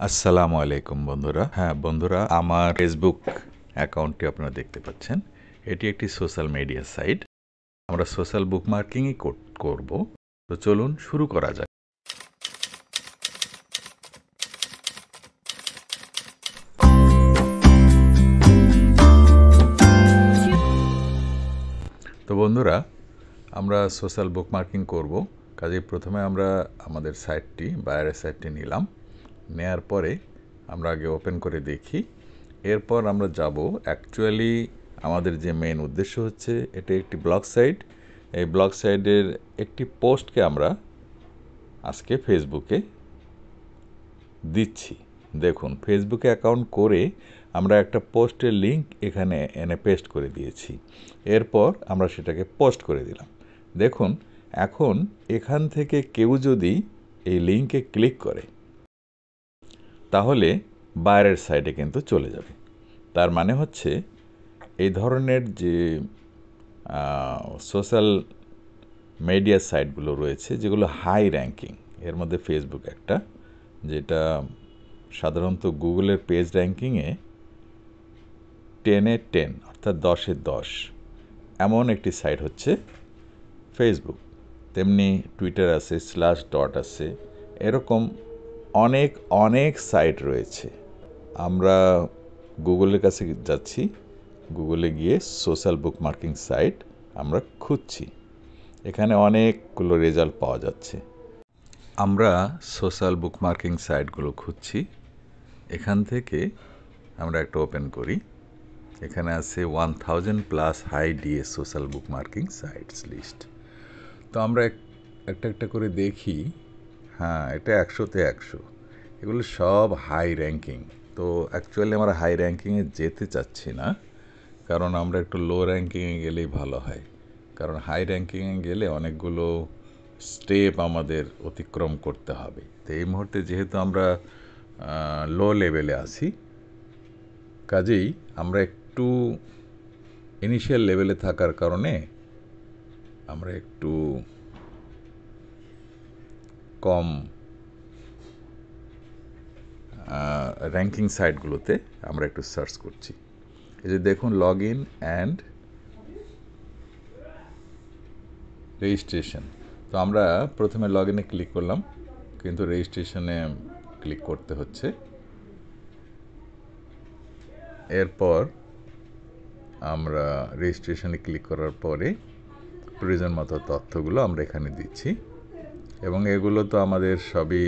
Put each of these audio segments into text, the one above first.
আসসালামু আলাইকুম বন্ধুরা। হ্যাঁ বন্ধুরা, আমার ফেসবুক অ্যাকাউন্টটি আপনারা দেখতে পাচ্ছেন। এটি একটি সোশ্যাল মিডিয়া সাইট। আমরা সোশ্যাল বুকমার্কিংই করব। তো চলুন শুরু করা যাক। তো বন্ধুরা, আমরা সোশ্যাল বুকমার্কিং করব। কাজেই প্রথমে আমরা আমাদের সাইটটি বাইরের সাইটটি নিলাম। নেয়ার পরে আমরা আগে ওপেন করে দেখি। এরপর আমরা যাব অ্যাকচুয়ালি আমাদের যে মেন উদ্দেশ্য হচ্ছে এটা একটি ব্লগ সাইট। এই ব্লগ সাইটের একটি পোস্টকে আমরা আজকে ফেসবুকে দিচ্ছি। দেখুন, ফেসবুকে অ্যাকাউন্ট করে আমরা একটা পোস্টের লিঙ্ক এখানে এনে পেস্ট করে দিয়েছি। এরপর আমরা সেটাকে পোস্ট করে দিলাম। দেখুন, এখন এখান থেকে কেউ যদি এই লিঙ্কে ক্লিক করে তাহলে বাইরের সাইটে কিন্তু চলে যাবে। তার মানে হচ্ছে এই ধরনের যে সোশ্যাল মিডিয়া সাইটগুলো রয়েছে যেগুলো হাই র্যাঙ্কিং, এর মধ্যে ফেসবুক একটা, যেটা সাধারণত গুগলের পেজ র্যাঙ্কিংয়ে 10-এ 10 অর্থাৎ 10-এ 10 এমন একটি সাইট হচ্ছে ফেসবুক। তেমনি টুইটার আছে, /ডট আছে, এরকম অনেক অনেক সাইট রয়েছে। আমরা গুগলের কাছে যাচ্ছি, গুগলে গিয়ে সোশ্যাল বুকমার্কিং সাইট আমরা খুঁজছি। এখানে অনেকগুলো রেজাল্ট পাওয়া যাচ্ছে। আমরা সোশ্যাল বুকমার্কিং সাইটগুলো খুঁজছি। এখান থেকে আমরা একটা ওপেন করি। এখানে আছে 1000+ high DS social bookmarking sites list. তো আমরা একটা একটা করে দেখি। হ্যাঁ, এটা 100-তে 100। এগুলো সব হাই র্যাঙ্কিং। তো অ্যাকচুয়ালি আমরা হাই র্যাঙ্কিংয়ে যেতে চাচ্ছি না, কারণ আমরা একটু লো র্যাঙ্কিংয়ে গেলেই ভালো হয়। কারণ হাই র্যাঙ্কিংয়ে গেলে অনেকগুলো স্টেপ আমাদের অতিক্রম করতে হবে। তো এই মুহূর্তে যেহেতু আমরা লো লেভেলে আছি, কাজেই আমরা একটু ইনিশিয়াল লেভেলে থাকার কারণে আমরা একটু কম র্যাঙ্কিং সাইটগুলোতে আমরা একটু সার্চ করছি। এই যে দেখুন, লগ ইন অ্যান্ড রেজিস্ট্রেশন। তো আমরা প্রথমে লগ ইনে ক্লিক করলাম, কিন্তু রেজিস্ট্রেশনে ক্লিক করতে হচ্ছে। এরপর আমরা রেজিস্ট্রেশনে ক্লিক করার পরে প্রয়োজন মতো তথ্যগুলো আমরা এখানে দিচ্ছি, এবং এগুলো তো আমাদের সবই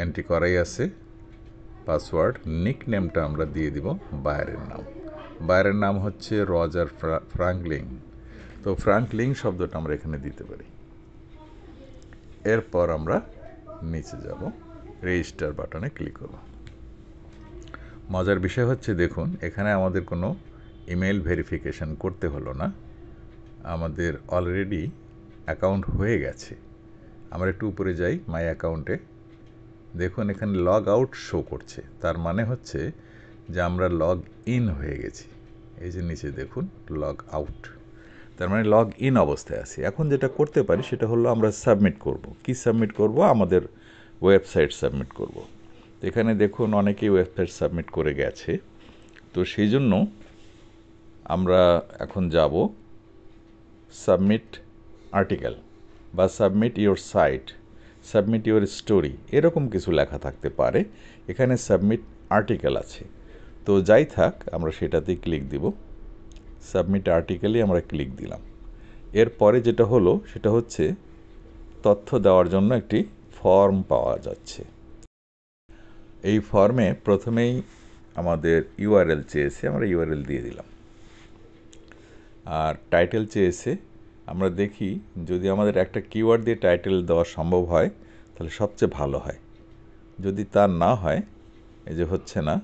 এন্ট্রি করাই আছে। পাসওয়ার্ড, নিকনেমটা আমরা দিয়ে দিব বাইরের নাম। বাইরের নাম হচ্ছে রজার ফ্রাঙ্কলিন। তো ফ্রাঙ্কলিন শব্দটা আমরা এখানে দিতে পারি। এরপর আমরা নিচে যাব, রেজিস্টার বাটনে ক্লিক করব। মজার বিষয় হচ্ছে, দেখুন, এখানে আমাদের কোনো ইমেল ভেরিফিকেশন করতে হলো না। আমাদের অলরেডি অ্যাকাউন্ট হয়ে গেছে। আমরা একটু উপরে যাই, মাই অ্যাকাউন্টে। দেখুন, এখানে লগ আউট শো করছে। তার মানে হচ্ছে যে আমরা লগ ইন হয়ে গেছি। এই যে নিচে দেখুন, লগ আউট, তার মানে লগ ইন অবস্থায় আছি। এখন যেটা করতে পারি সেটা হলো আমরা সাবমিট করব। কি সাবমিট করব? আমাদের ওয়েবসাইট সাবমিট করব। এখানে দেখুন অনেকেই ওয়েবসাইট সাবমিট করে গেছে। তো সেই জন্য আমরা এখন যাব সাবমিট আর্টিকেল বা submit your site, submit your story, এরকম কিছু লেখা থাকতে পারে। এখানে সাবমিট আর্টিকেল আছে। তো যাই থাক, আমরা সেটাতেই ক্লিক দিব। সাবমিট আর্টিকেলই আমরা ক্লিক দিলাম। এরপরে যেটা হলো সেটা হচ্ছে তথ্য দেওয়ার জন্য একটি ফর্ম পাওয়া যাচ্ছে। এই ফর্মে প্রথমেই আমাদের ইউআরএল চেয়েছে, আমরা ইউআরএল দিয়ে দিলাম। আর টাইটেল চেয়েছে। আমরা দেখি যদি আমাদের একটা কিওয়ার্ড দিয়ে টাইটেল দেওয়া সম্ভব হয় তাহলে সবচেয়ে ভালো হয়। যদি তা না হয়, এই যে হচ্ছে না,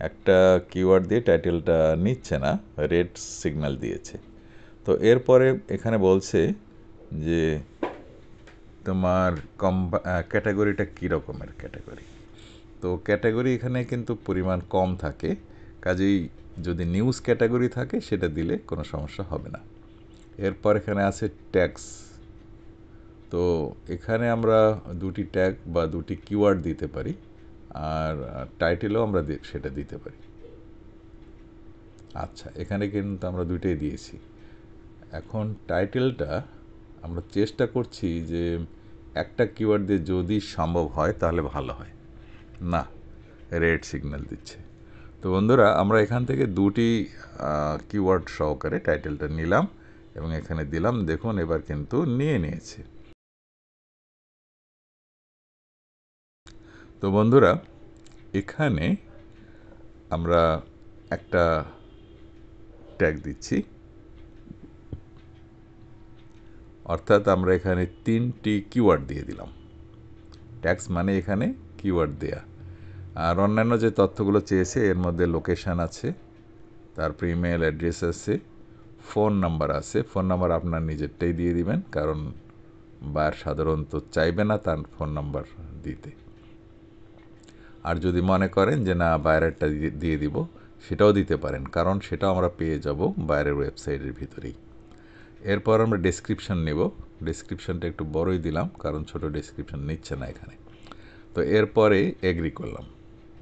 একটা কিওয়ার্ড দিয়ে টাইটেলটা নিচ্ছে না, রেড সিগন্যাল দিয়েছে। তো এরপরে এখানে বলছে যে তোমার ক্যাটাগরিটা কী রকমের ক্যাটাগরি। তো ক্যাটাগরি এখানে কিন্তু পরিমাণ কম থাকে, কাজেই যদি নিউজ ক্যাটাগরি থাকে সেটা দিলে কোনো সমস্যা হবে না। এরপর এখানে আছে ট্যাক্স, তো এখানে আমরা দুটি ট্যাগ বা দুটি কিওয়ার্ড দিতে পারি, আর টাইটেলও আমরা সেটা দিতে পারি। আচ্ছা, এখানে কিন্তু আমরা দুইটাই দিয়েছি। এখন টাইটেলটা আমরা চেষ্টা করছি যে একটা কিওয়ার্ড দিয়ে যদি সম্ভব হয় তাহলে ভালো হয়। না, রেড সিগন্যাল দিচ্ছে। তো বন্ধুরা, আমরা এখান থেকে দুটি কিওয়ার্ড সহকারে টাইটেলটা নিলাম এবং এখানে দিলাম। দেখুন এবার কিন্তু নিয়েছে। তো বন্ধুরা, এখানে আমরা একটা ট্যাগ দিচ্ছি, অর্থাৎ আমরা এখানে 3টি কিওয়ার্ড দিয়ে দিলাম। ট্যাগস মানে এখানে কিওয়ার্ড দেয়া। আর অন্যান্য যে তথ্যগুলো চেয়েছে এর মধ্যে লোকেশান আছে, তারপর ইমেল অ্যাড্রেস আছে, ফোন নাম্বার আছে। ফোন নাম্বার আপনার নিজেরটাই দিয়ে দিবেন, কারণ বায়ার সাধারণত চাইবে না তার ফোন নাম্বার দিতে। আর যদি মনে করেন যে না বায়ারেরটা দিয়ে দিব, সেটাও দিতে পারেন, কারণ সেটাও আমরা পেয়ে যাব বায়ারের ওয়েবসাইটের ভিতরেই। এরপর আমরা ডেসক্রিপশন নেব। ডেসক্রিপশনটা একটু বড়ই দিলাম, কারণ ছোট ডেসক্রিপশন নিচ্ছে না এখানে। তো এরপরে এগ্রি করলাম।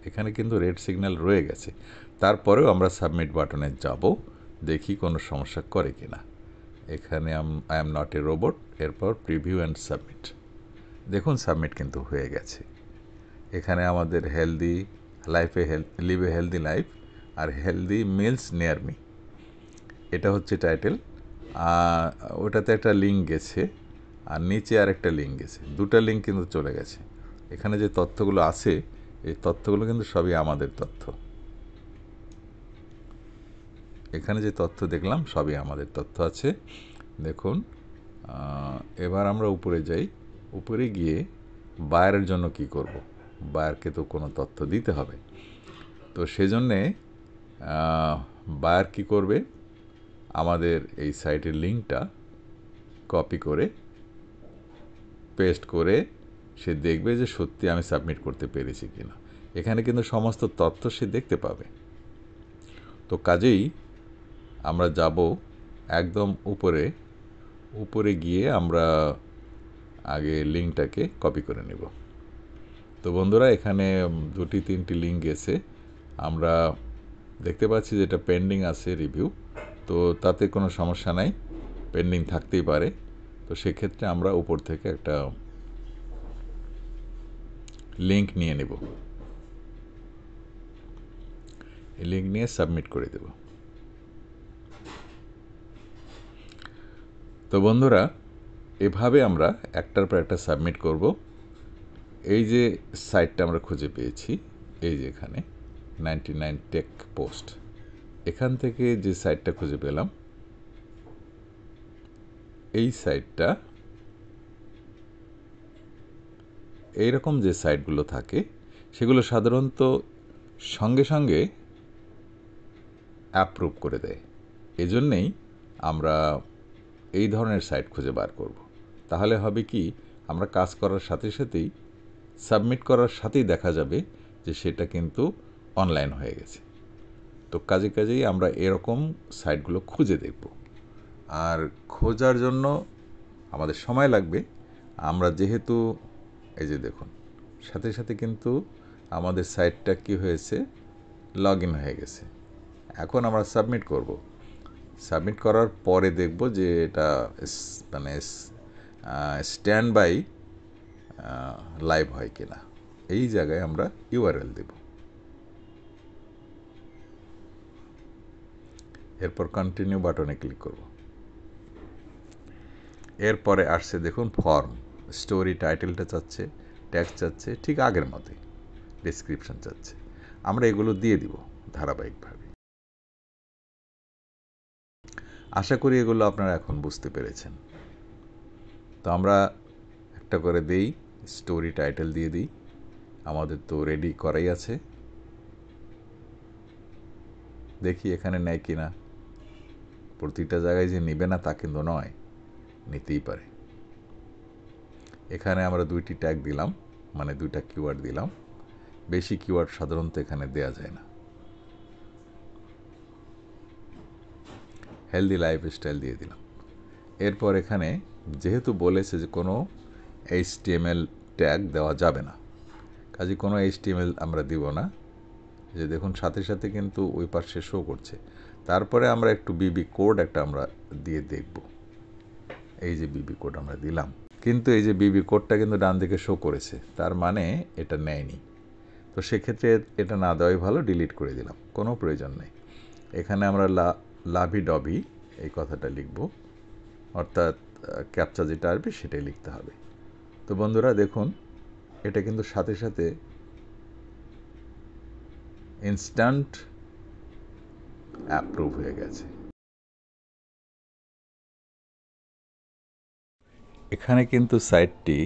এখানে কিন্তু রেড সিগন্যাল রয়ে গেছে। তারপরেও আমরা সাবমিট বাটনে যাব, দেখি কোনো সমস্যা করে কি না। এখানে I am not a robot, এরপর প্রিভিউ অ্যান্ড সাবমিট। দেখুন সাবমিট কিন্তু হয়ে গেছে। এখানে আমাদের লিভ এ হেলদি লাইফ আর হেলদি মিলস নিয়ার মি, এটা হচ্ছে টাইটেল। ওটাতে একটা লিঙ্ক গেছে, আর নিচে আর একটা লিঙ্ক গেছে। দুটা লিঙ্ক কিন্তু চলে গেছে। এখানে যে তথ্যগুলো আছে, এই তথ্যগুলো কিন্তু সবই আমাদের তথ্য। এখানে যে তথ্য দেখলাম সবই আমাদের তথ্য আছে। দেখুন, এবার আমরা উপরে যাই। উপরে গিয়ে বায়ারের জন্য কি করব? বায়ারকে তো কোনো তথ্য দিতে হবে। তো সেজন্যে বায়ার কি করবে? আমাদের এই সাইটের লিঙ্কটা কপি করে পেস্ট করে সে দেখবে যে সত্যি আমি সাবমিট করতে পেরেছি কিনা। এখানে কিন্তু সমস্ত তথ্য সে দেখতে পাবে। তো কাজেই আমরা যাব একদম উপরে গিয়ে আমরা আগে লিঙ্কটাকে কপি করে নেব। তো বন্ধুরা, এখানে 2-3টি লিঙ্ক গেছে। আমরা দেখতে পাচ্ছি যে এটা পেন্ডিং আছে রিভিউ। তো তাতে কোনো সমস্যা নাই, পেন্ডিং থাকতেই পারে। তো সেক্ষেত্রে আমরা উপর থেকে একটা লিঙ্ক নিয়ে নেব। এই লিঙ্ক নিয়ে সাবমিট করে দেব। তো বন্ধুরা, এভাবে আমরা একটার পর একটা সাবমিট করব। এই যে সাইটটা আমরা খুঁজে পেয়েছি, এই যে এখানে 99 টেক পোস্ট, এখান থেকে যে সাইটটা খুঁজে পেলাম, এই সাইটটা এইরকম যে সাইটগুলো থাকে সেগুলো সাধারণত সঙ্গে সঙ্গে অ্যাপ্রুভ করে দেয়। এজন্যেই আমরা এই ধরনের সাইট খুঁজে বার করব। তাহলে হবে কি, আমরা কাজ করার সাথে সাথেই সাবমিট করার সাথেই দেখা যাবে যে সেটা কিন্তু অনলাইন হয়ে গেছে। তো কাজেই আমরা এরকম সাইটগুলো খুঁজে দেখব। আর খোঁজার জন্য আমাদের সময় লাগবে। আমরা যেহেতু এই যে দেখুন, সাথে সাথে কিন্তু আমাদের সাইটটা কি হয়েছে, লগ ইন হয়ে গেছে। এখন আমরা সাবমিট করব। সাবমিট করার পরে দেখব যে এটা মানে স্ট্যান্ড বাই লাইভ হয় কিনা। এই জায়গায় আমরা ইউআরএল দেব। এরপর কন্টিনিউ বাটনে ক্লিক করব। এরপরে আসছে দেখুন ফর্ম, স্টোরি টাইটেলটা চাচ্ছে, ট্যাগ চাচ্ছে, ঠিক আগের মতোই ডেসক্রিপশন চাচ্ছে। আমরা এগুলো দিয়ে দিব ধারাবাহিকভাবে। আশা করি এগুলো আপনারা এখন বুঝতে পেরেছেন। তো আমরা একটা করে দেই, স্টোরি টাইটেল দিয়ে দিই। আমাদের তো রেডি করাই আছে, দেখি এখানে নেয় কি না। প্রতিটা জায়গায় যে নেবে না তা কিন্তু নয়, নিতেই পারে। এখানে আমরা 2টি ট্যাগ দিলাম, মানে 2টা কিওয়ার্ড দিলাম। বেশি কিওয়ার্ড সাধারণত এখানে দেয়া যায় না। হেলদি লাইফস্টাইল দিয়ে দিলাম। এরপর এখানে যেহেতু বলেছে যে কোনো HTML ট্যাগ দেওয়া যাবে না, কাজে কোনো HTML আমরা দিব না। যে দেখুন সাথে সাথে কিন্তু ওই পাশে শো করছে। তারপরে আমরা একটু বিবি কোড একটা আমরা দিয়ে দেখব। এই যে বিবি কোড আমরা দিলাম, কিন্তু এই যে বিবি কোডটা কিন্তু ডান দিকে শো করেছে, তার মানে এটা নেয়নি। তো সেক্ষেত্রে এটা না দেওয়াই ভালো, ডিলিট করে দিলাম, কোনো প্রয়োজন নেই। এখানে আমরা লাভি ডবি এই কথাটা লিখব, অর্থাৎ ক্যাপচা যেটা আসবে সেটাই লিখতে হবে। তো বন্ধুরা দেখুন এটা কিন্তু সাথে সাথে ইনস্ট্যান্ট অ্যাপ্রুভ হয়ে গেছে। এখানে কিন্তু সাইটটি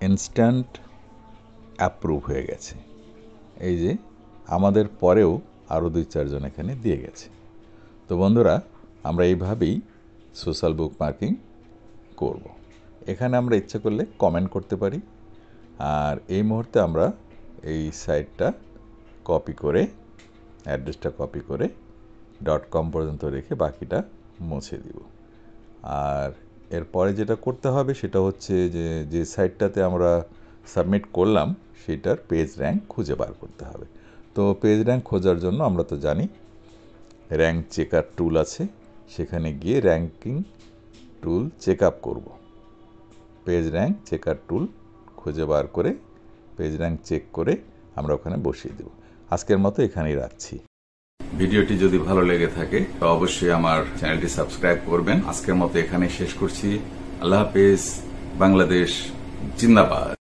ইনস্ট্যান্ট অ্যাপ্রুভ হয়ে গেছে। এই যে আমাদের পরেও আরও 2-4 জন এখানে দিয়ে গেছে। তো বন্ধুরা আমরা এইভাবেই সোশ্যাল বুক মার্কিং করব। এখানে আমরা ইচ্ছা করলে কমেন্ট করতে পারি, আর এই মুহূর্তে আমরা এই সাইটটা কপি করে অ্যাড্রেসটা কপি করে .com পর্যন্ত রেখে বাকিটা মুছে দিব। আর এরপরে যেটা করতে হবে সেটা হচ্ছে যে সাইটটাতে আমরা সাবমিট করলাম সেটার পেজ র্যাঙ্ক খুঁজে বার করতে হবে। তো পেজ র্যাঙ্ক খোঁজার জন্য আমরা তো জানি র্যাঙ্ক চেকার টুল আছে, সেখানে গিয়ে র্যাঙ্কিং টুল চেক আপ করব। পেজ র্যাঙ্ক চেকার টুল খুঁজে বার করে পেজ র্যাঙ্ক চেক করে আমরা ওখানে বসিয়ে দেব। আজকের মতো এখানেই রাখছি। ভিডিওটি যদি ভালো লেগে থাকে তো অবশ্যই আমার চ্যানেলটি সাবস্ক্রাইব করবেন। আজকের মতো এখানেই শেষ করছি। আল্লাহ হাফেজ। বাংলাদেশ জিন্দাবাদ।